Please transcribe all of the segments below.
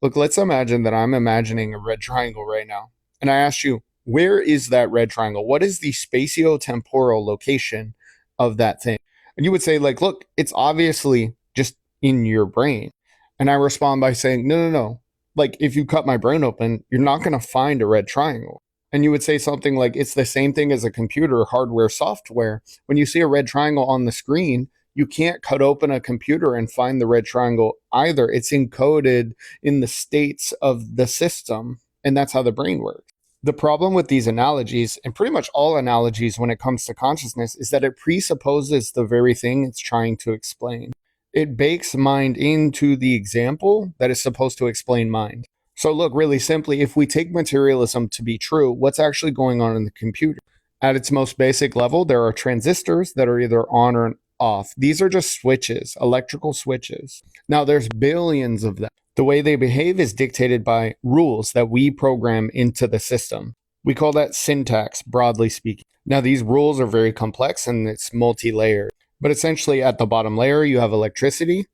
Look, let's imagine that I'm imagining a red triangle right now. And I asked you, where is that red triangle? What is the spatiotemporal location of that thing? And you would say, like, look, it's obviously just in your brain. And I respond by saying, no, no, no. Like, if you cut my brain open, you're not going to find a red triangle. And you would say something like, it's the same thing as a computer, hardware, software. When you see a red triangle on the screen, you can't cut open a computer and find the red triangle either. It's encoded in the states of the system, and that's how the brain works. The problem with these analogies, and pretty much all analogies when it comes to consciousness, is that it presupposes the very thing it's trying to explain. It bakes mind into the example that is supposed to explain mind. So look, really simply, if we take materialism to be true, what's actually going on in the computer? At its most basic level, there are transistors that are either on or off. These are just switches, electrical switches. Now, there's billions of them. The way they behave is dictated by rules that we program into the system. We call that syntax, broadly speaking. Now, these rules are very complex and it's multi-layered. But essentially, at the bottom layer, you have electricity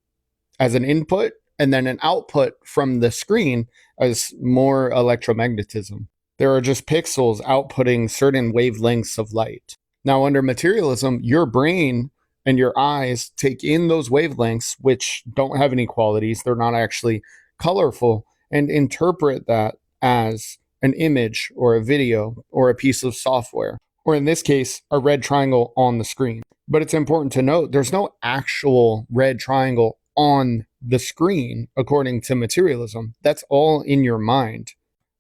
as an input, and then an output from the screen as more electromagnetism. There are just pixels outputting certain wavelengths of light. Now, under materialism, your brain and your eyes take in those wavelengths, which don't have any qualities, they're not actually colorful, and interpret that as an image or a video or a piece of software, or in this case, a red triangle on the screen. But it's important to note there's no actual red triangle on the screen according to materialism. That's all in your mind.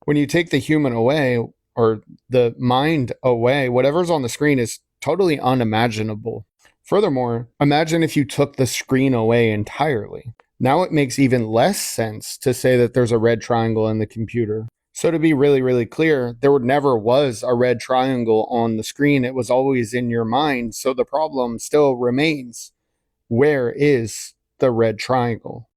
When you take the human away or the mind away, whatever's on the screen is totally unimaginable. Furthermore, imagine if you took the screen away entirely. Now it makes even less sense to say that there's a red triangle in the computer. So to be really, really clear, there never was a red triangle on the screen. It was always in your mind. So the problem still remains. Where is the red triangle?